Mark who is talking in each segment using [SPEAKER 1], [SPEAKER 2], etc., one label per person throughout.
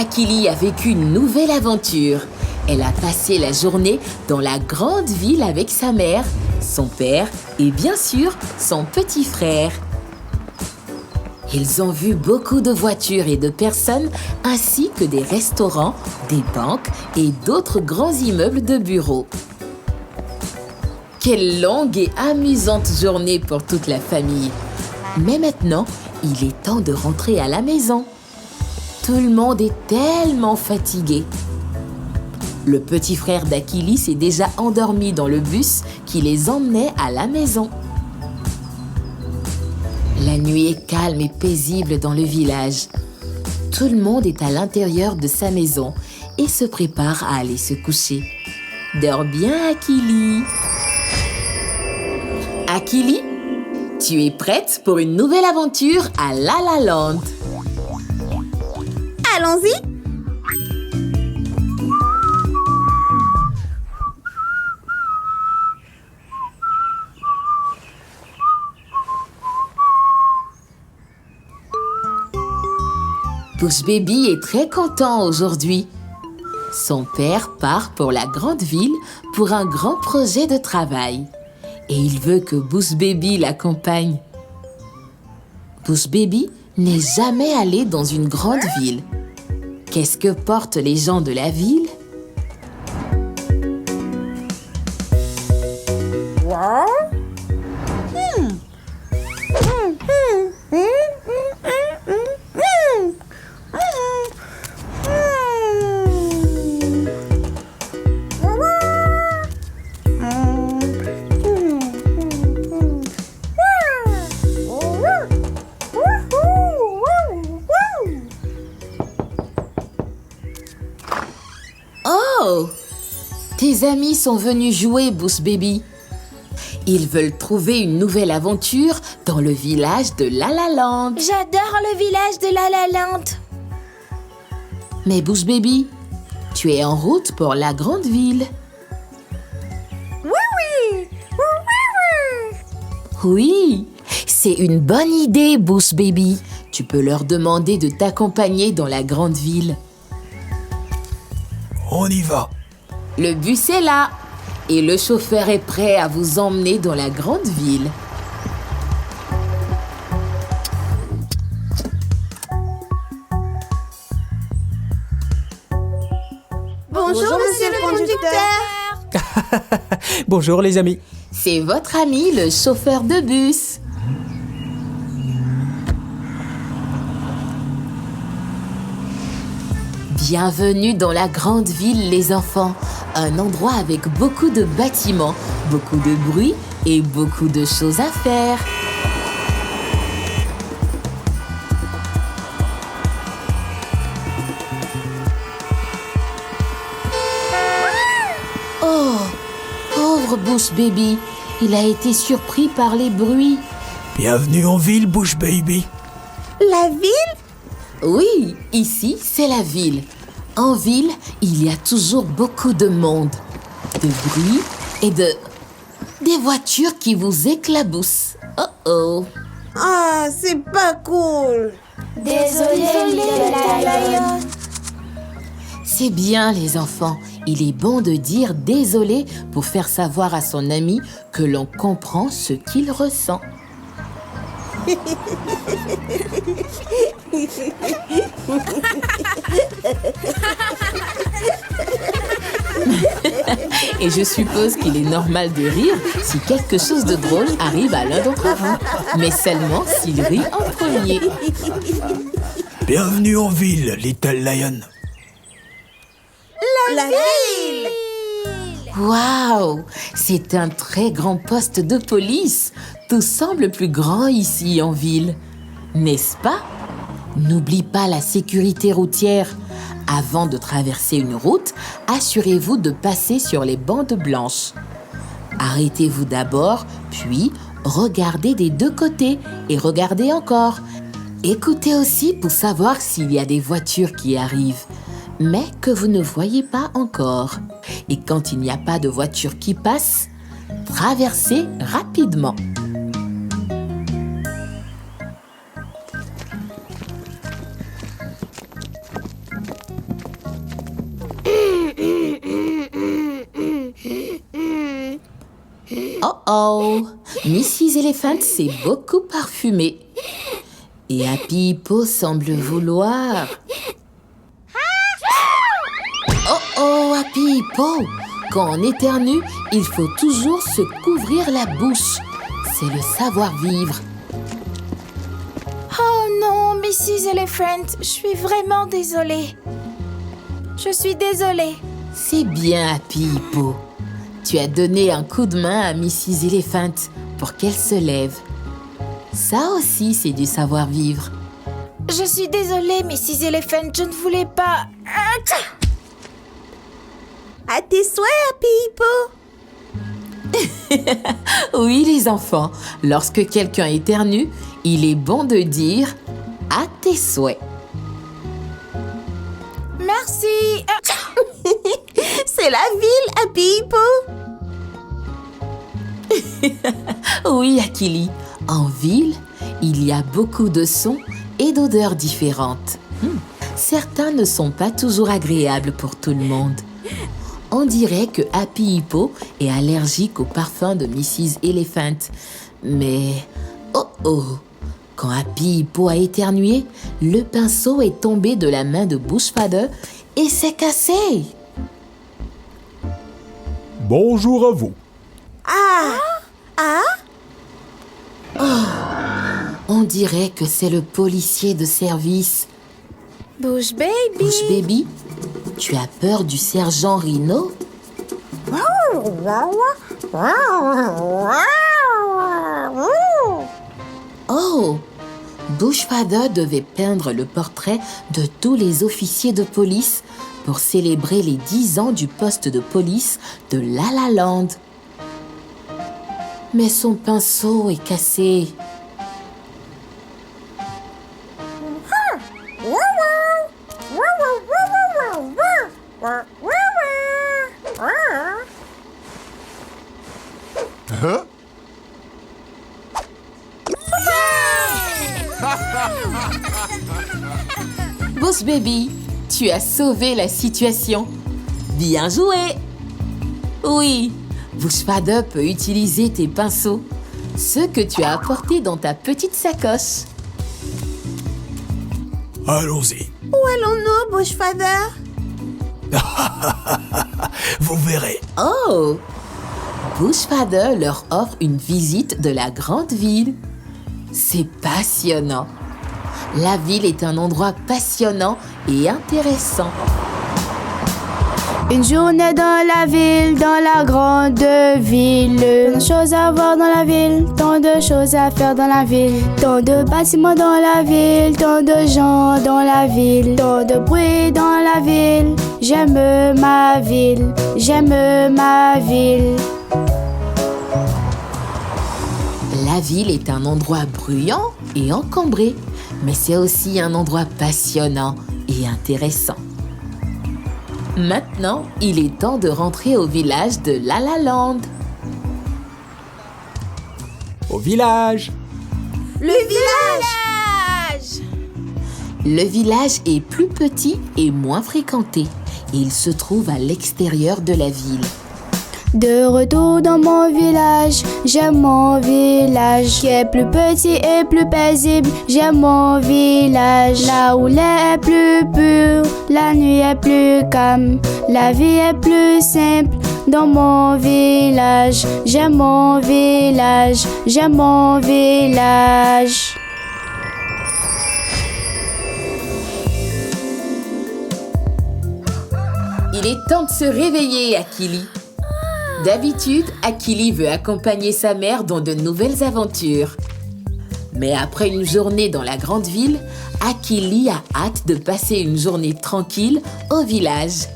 [SPEAKER 1] Akili a vécu une nouvelle aventure. Elle a passé la journée dans la grande ville avec sa mère, son père et bien sûr son petit frère. Ils ont vu beaucoup de voitures et de personnes ainsi que des restaurants, des banques et d'autres grands immeubles de bureaux. Quelle longue et amusante journée pour toute la famille. Mais maintenant, il est temps de rentrer à la maison. Tout le monde est tellement fatigué. Le petit frère d'Akili s'est déjà endormi dans le bus qui les emmenait à la maison. La nuit est calme et paisible dans le village. Tout le monde est à l'intérieur de sa maison et se prépare à aller se coucher. Dors bien, Akili. Akili, tu es prête pour une nouvelle aventure à La La Land.
[SPEAKER 2] Allons-y.
[SPEAKER 1] Bush Baby est très content aujourd'hui. Son père part pour la grande ville pour un grand projet de travail. Et il veut que Bush Baby l'accompagne. Bush Baby n'est jamais allé dans une grande ville. Qu'est-ce que portent les gens de la ville? Oh! Tes amis sont venus jouer, Bush Baby. Ils veulent trouver une nouvelle aventure dans le village de La La Land.
[SPEAKER 2] J'adore le village de La La Land.
[SPEAKER 1] Mais Bush Baby, tu es en route pour la grande ville.
[SPEAKER 2] Oui.
[SPEAKER 1] Oui, c'est une bonne idée, Bush Baby. Tu peux leur demander de t'accompagner dans la grande ville.
[SPEAKER 3] On y va.
[SPEAKER 1] Le bus est là et le chauffeur est prêt à vous emmener dans la grande ville.
[SPEAKER 2] Bonjour, monsieur le conducteur.
[SPEAKER 3] Bonjour les amis.
[SPEAKER 1] C'est votre ami, le chauffeur de bus. Bienvenue dans la grande ville, les enfants. Un endroit avec beaucoup de bâtiments, beaucoup de bruit et beaucoup de choses à faire. Oh, pauvre Bush Baby, il a été surpris par les bruits.
[SPEAKER 3] Bienvenue en ville, Bush Baby.
[SPEAKER 2] La ville?
[SPEAKER 1] Oui, ici, c'est la ville. En ville, il y a toujours beaucoup de monde, de bruit et des voitures qui vous éclaboussent. Oh oh.
[SPEAKER 2] Ah, c'est pas cool.
[SPEAKER 4] Désolé, Little Lion.
[SPEAKER 1] C'est bien, les enfants. Il est bon de dire désolé pour faire savoir à son ami que l'on comprend ce qu'il ressent. Et je suppose qu'il est normal de rire si quelque chose de drôle arrive à l'un d'entre vous, mais seulement s'il rit en premier.
[SPEAKER 3] Bienvenue en ville, Little Lion.
[SPEAKER 2] La ville.
[SPEAKER 1] Waouh! C'est un très grand poste de police. Tout semble plus grand ici en ville. N'est-ce pas? N'oublie pas la sécurité routière. Avant de traverser une route, assurez-vous de passer sur les bandes blanches. Arrêtez-vous d'abord, puis regardez des deux côtés et regardez encore. Écoutez aussi pour savoir s'il y a des voitures qui arrivent, mais que vous ne voyez pas encore. Et quand il n'y a pas de voiture qui passe, traversez rapidement. Oh oh, Mrs. Elephant s'est beaucoup parfumée. Et Happy Hippo semble vouloir... Oh oh, Happy Hippo! Quand on éternue, il faut toujours se couvrir la bouche. C'est le savoir-vivre.
[SPEAKER 4] Oh non, Mrs. Elephant, je suis vraiment désolée. Je suis désolée.
[SPEAKER 1] C'est bien, Happy Hippo. Tu as donné un coup de main à Mrs. Elephant pour qu'elle se lève. Ça aussi, c'est du savoir-vivre.
[SPEAKER 4] Je suis désolée, Mrs. Elephant, je ne voulais pas...
[SPEAKER 2] À tes souhaits, Happy Hippo.
[SPEAKER 1] Oui, les enfants, lorsque quelqu'un éternue, il est bon de dire « à tes souhaits ».
[SPEAKER 4] Merci.
[SPEAKER 2] C'est la ville, Happy Hippo.
[SPEAKER 1] Oui, Akili, en ville, il y a beaucoup de sons et d'odeurs différentes. Certains ne sont pas toujours agréables pour tout le monde. On dirait que Happy Hippo est allergique au parfum de Mrs. Elephant. Mais, oh oh, quand Happy Hippo a éternué, le pinceau est tombé de la main de Bushfather et s'est cassé.
[SPEAKER 3] Bonjour à vous.
[SPEAKER 1] On dirait que c'est le policier de service.
[SPEAKER 4] Bush Baby.
[SPEAKER 1] Bush Baby, tu as peur du sergent Rhino? Oh, Bushfather devait peindre le portrait de tous les officiers de police pour célébrer les 10 ans du poste de police de La La Land. Mais son pinceau est cassé. Bush Baby, tu as sauvé la situation. Bien joué! Oui, Bushfather peut utiliser tes pinceaux, ceux que tu as apportés dans ta petite sacoche.
[SPEAKER 3] Allons-y.
[SPEAKER 2] Où allons-nous, Bushfather?
[SPEAKER 3] Vous verrez.
[SPEAKER 1] Oh! Bushfather leur offre une visite de la grande ville. C'est passionnant. La ville est un endroit passionnant et intéressant.
[SPEAKER 5] Une journée dans la ville, dans la grande ville. Tant de choses à voir dans la ville, tant de choses à faire dans la ville. Tant de bâtiments dans la ville, tant de gens dans la ville. Tant de bruit dans la ville. J'aime ma ville, j'aime ma ville.
[SPEAKER 1] La ville est un endroit bruyant et encombré, mais c'est aussi un endroit passionnant et intéressant. Maintenant, il est temps de rentrer au village de La La Land.
[SPEAKER 3] Au village.
[SPEAKER 2] Le village.
[SPEAKER 1] Le village est plus petit et moins fréquenté. Il se trouve à l'extérieur de la ville.
[SPEAKER 5] De retour dans mon village, j'aime mon village qui est plus petit et plus paisible. J'aime mon village, là où l'air est plus pur, la nuit est plus calme, la vie est plus simple. Dans mon village, j'aime mon village, j'aime mon village.
[SPEAKER 1] Il est temps de se réveiller, Akili. D'habitude, Akili veut accompagner sa mère dans de nouvelles aventures. Mais après une journée dans la grande ville, Akili a hâte de passer une journée tranquille au village.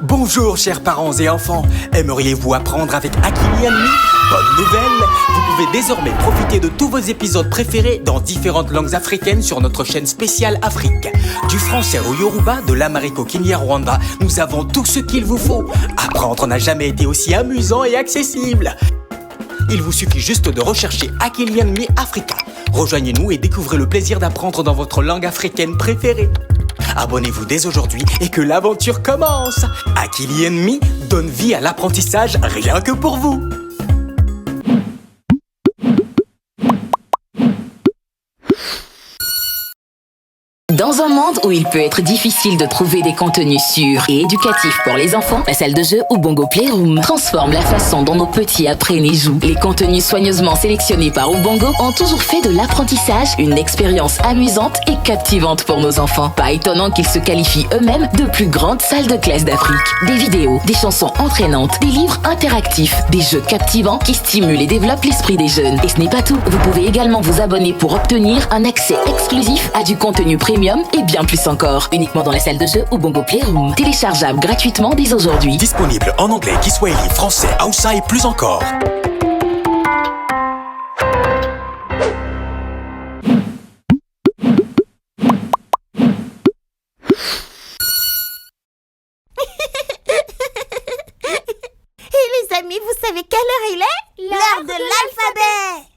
[SPEAKER 6] Bonjour chers parents et enfants, aimeriez-vous apprendre avec Akili and Me? Bonne nouvelle, vous pouvez désormais profiter de tous vos épisodes préférés dans différentes langues africaines sur notre chaîne spéciale Afrique. Du français au Yoruba, de l'amérique au Kinyarwanda, nous avons tout ce qu'il vous faut. Apprendre n'a jamais été aussi amusant et accessible. Il vous suffit juste de rechercher Akili and Me Africa. Rejoignez-nous et découvrez le plaisir d'apprendre dans votre langue africaine préférée. abonnez-vous dès aujourd'hui et que l'aventure commence. Akili & Me donne vie à l'apprentissage rien que pour vous.
[SPEAKER 1] Dans un monde où il peut être difficile de trouver des contenus sûrs et éducatifs pour les enfants, la salle de jeu Ubongo Playroom transforme la façon dont nos petits apprennent et jouent. Les contenus soigneusement sélectionnés par Ubongo ont toujours fait de l'apprentissage une expérience amusante et captivante pour nos enfants. Pas étonnant qu'ils se qualifient eux-mêmes de plus grandes salles de classe d'Afrique. Des vidéos, des chansons entraînantes, des livres interactifs, des jeux captivants qui stimulent et développent l'esprit des jeunes. Et ce n'est pas tout, vous pouvez également vous abonner pour obtenir un accès exclusif à du contenu premium et bien plus encore. Uniquement dans la salle de jeu Ubongo Playroom. Téléchargeable gratuitement dès aujourd'hui.
[SPEAKER 6] Disponible en anglais, Kiswahili, français, Hausa et plus encore.
[SPEAKER 2] Et les amis, vous savez quelle heure il est? L'heure de l'alphabet.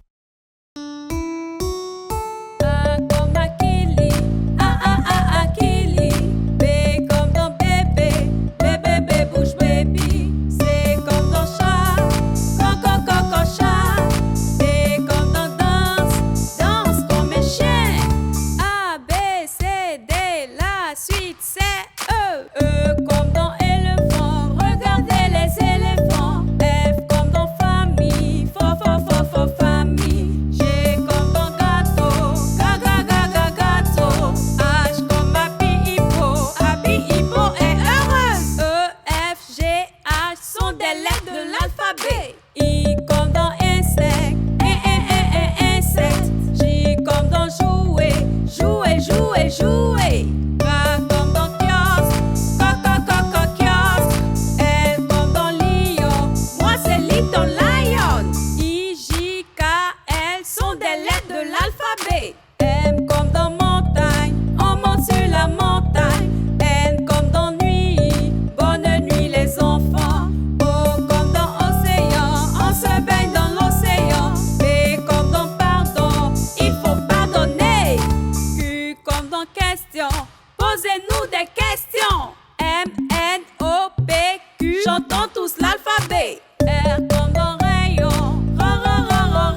[SPEAKER 7] Posez-nous des questions. M-N-O-P-Q. Chantons tous l'alphabet. R comme dans rayon.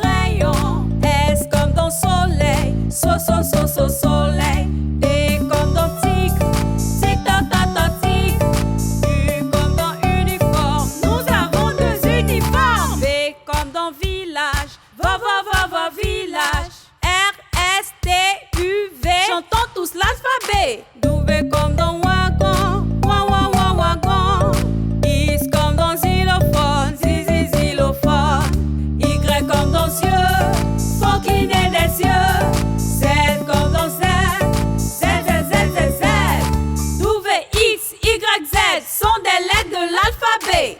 [SPEAKER 7] Rayon. S comme dans soleil. Soleil. T comme dans tigre. Tigre. U comme dans uniforme. Nous avons 2 uniformes. V comme dans village. Va, village. R-S-T-U-V. Chantons tous l'alphabet. W comme dans wagon. Wagon. Is comme dans xylophone. Xylophone. Y comme dans yeux. Faut cligner des yeux. Z comme dans Z. Z. W, X, Y, Z sont des lettres de l'alphabet.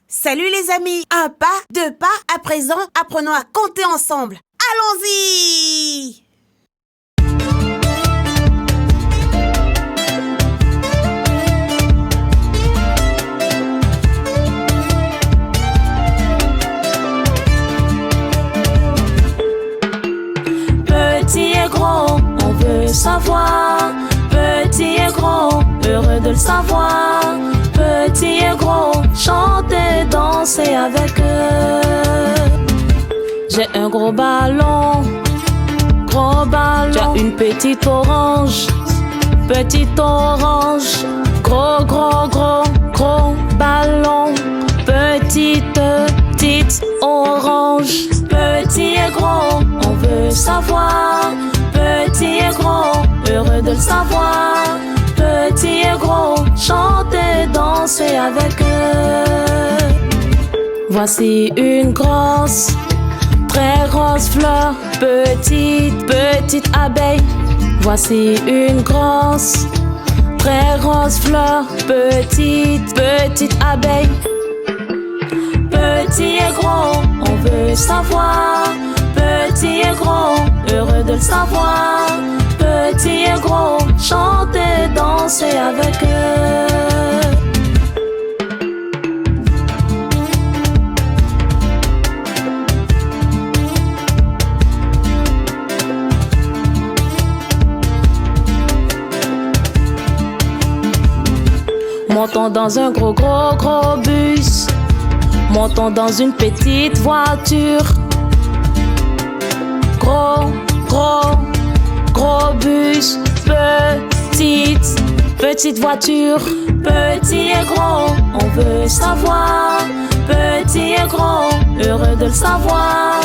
[SPEAKER 2] Salut les amis, 1 pas, 2 pas, à présent, apprenons à compter ensemble. Allons-y!
[SPEAKER 7] Petit et gros, on veut savoir. Petit et gros, heureux de le savoir. Petit et gros, chanter, danser avec eux. J'ai un gros ballon. J'ai une petite orange. Gros ballon. Petite orange. Petit et gros, on veut savoir. Petit et gros, heureux de le savoir. Petit et gros, chanter, danser avec eux. Voici une grosse, très grosse fleur. Petite abeille. Voici une grosse, très grosse fleur. Petite abeille. Petit et gros, on veut savoir. Petit et gros, heureux de le savoir. Petit et gros, chanter, danser avec eux. Montons dans un gros bus. Montons dans une petite voiture. Gros bus. Petite voiture. Petit et gros, on veut savoir. Petit et gros, heureux de le savoir.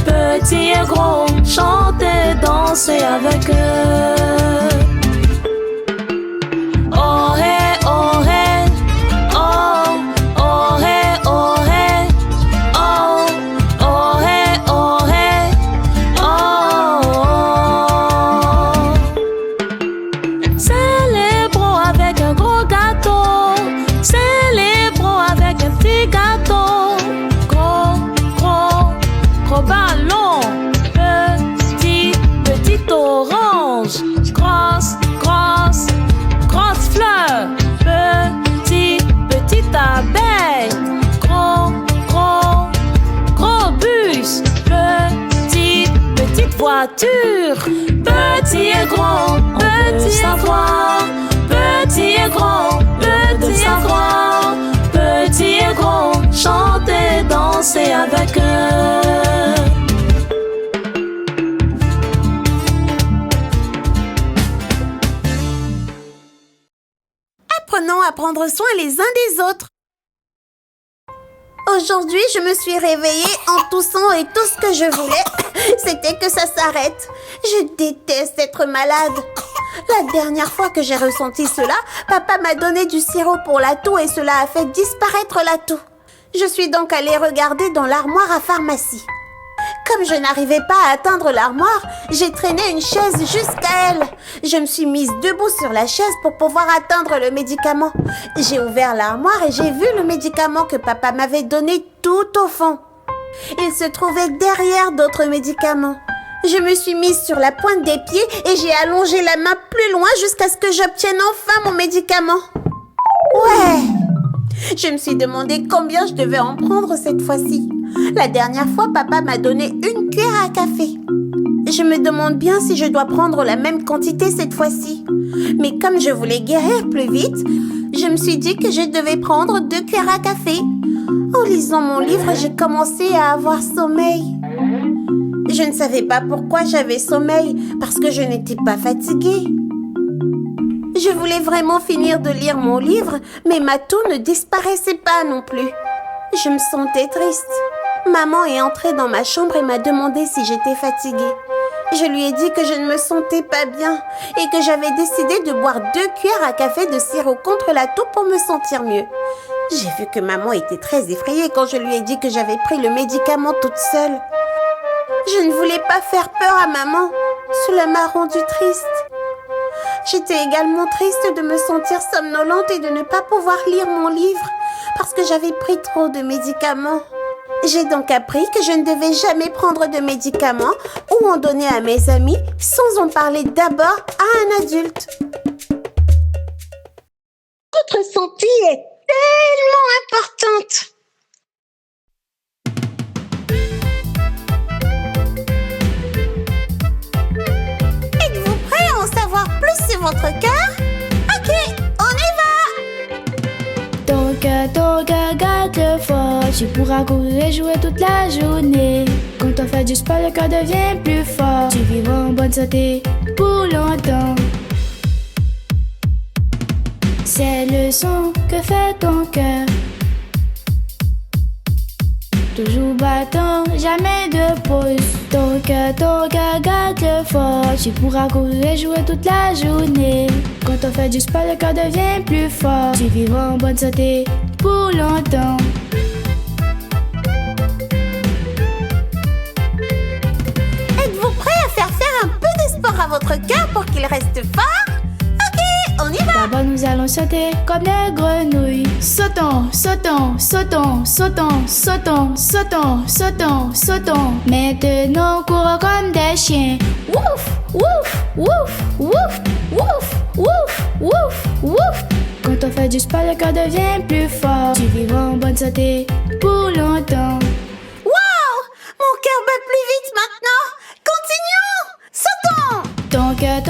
[SPEAKER 7] Petit et gros, chanter, danser avec eux. Oh hey, oh hey, oh, oh hey, oh hey, oh, oh hey, oh hey, oh, oh. Célébrons avec un gros gâteau, célébrons avec un petit gâteau. Gros ballon, petit orange, grosse fleur, petite abeille, gros bus, petite voiture, petit et gros, on veut savoir, petit et gros, petit et gros, petit et gros, chanter, danser avec eux.
[SPEAKER 2] Apprenons à prendre soin les uns des autres. Aujourd'hui, je me suis réveillée en toussant et tout ce que je voulais, c'était que ça s'arrête. Je déteste être malade. La dernière fois que j'ai ressenti cela, papa m'a donné du sirop pour la toux et cela a fait disparaître la toux. Je suis donc allée regarder dans l'armoire à pharmacie. Comme je n'arrivais pas à atteindre l'armoire, j'ai traîné une chaise jusqu'à elle. Je me suis mise debout sur la chaise pour pouvoir atteindre le médicament. J'ai ouvert l'armoire et j'ai vu le médicament que papa m'avait donné tout au fond. Il se trouvait derrière d'autres médicaments. Je me suis mise sur la pointe des pieds et j'ai allongé la main plus loin jusqu'à ce que j'obtienne enfin mon médicament. Ouais! Je me suis demandé combien je devais en prendre cette fois-ci. La dernière fois, papa m'a donné une cuillère à café. Je me demande bien si je dois prendre la même quantité cette fois-ci. Mais comme je voulais guérir plus vite, je me suis dit que je devais prendre 2 cuillères à café. En lisant mon livre, j'ai commencé à avoir sommeil. Je ne savais pas pourquoi j'avais sommeil, parce que je n'étais pas fatiguée. Je voulais vraiment finir de lire mon livre, mais ma toux ne disparaissait pas non plus. Je me sentais triste. Maman est entrée dans ma chambre et m'a demandé si j'étais fatiguée. Je lui ai dit que je ne me sentais pas bien et que j'avais décidé de boire 2 cuillères à café de sirop contre la toux pour me sentir mieux. J'ai vu que maman était très effrayée quand je lui ai dit que j'avais pris le médicament toute seule. Je ne voulais pas faire peur à maman. Cela m'a rendue triste. J'étais également triste de me sentir somnolente et de ne pas pouvoir lire mon livre parce que j'avais pris trop de médicaments. J'ai donc appris que je ne devais jamais prendre de médicaments ou en donner à mes amis sans en parler d'abord à un adulte. Votre santé est tellement importante. Êtes-vous prêts à en savoir plus sur votre cœur? Ok, on y va!
[SPEAKER 5] Ton cœur garde fort. Tu pourras courir et jouer toute la journée. Quand on fait du sport, le cœur devient plus fort. Tu vivras en bonne santé pour longtemps. C'est le son que fait ton cœur. Toujours battant, jamais de pause. Ton cœur garde fort. Tu pourras courir et jouer toute la journée. Quand on fait du sport, le cœur devient plus fort. Tu vivras en bonne santé pour longtemps.
[SPEAKER 2] Êtes-vous prêts à faire un peu de sport à votre cœur pour qu'il reste fort? Ok, on y va!
[SPEAKER 5] D'abord nous allons sauter comme des grenouilles. Sautons, sautons, sautons, sautons, sautons, sautons, sautons, sautons. Maintenant courons comme des chiens. Wouf, wouf, wouf, wouf, wouf, wouf, wouf, wouf. Quand on fait du sport, le cœur devient plus fort. Tu vivras en bonne santé pour longtemps.
[SPEAKER 2] Wow! Mon cœur bat plus vite maintenant! Continuons! Sautons!
[SPEAKER 5] Ton cœur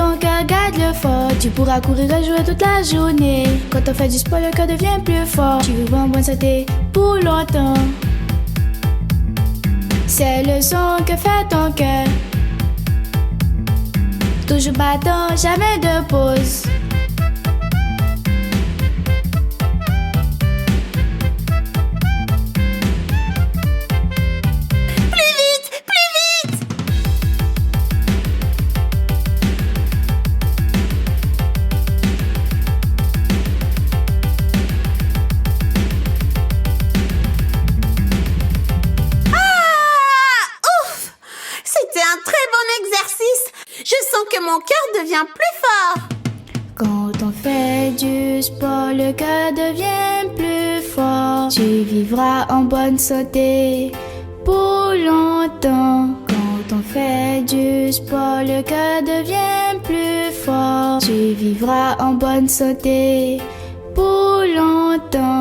[SPEAKER 5] garde le fort. Tu pourras courir et jouer toute la journée. Quand on fait du sport, le cœur devient plus fort. Tu vivras en bonne santé pour longtemps. C'est le son que fait ton cœur. Toujours battant, jamais de pause.
[SPEAKER 2] Mon cœur devient plus fort.
[SPEAKER 5] Quand on fait du sport, le cœur devient plus fort. Tu vivras en bonne santé pour longtemps. Quand on fait du sport, le cœur devient plus fort. Tu vivras en bonne santé pour longtemps.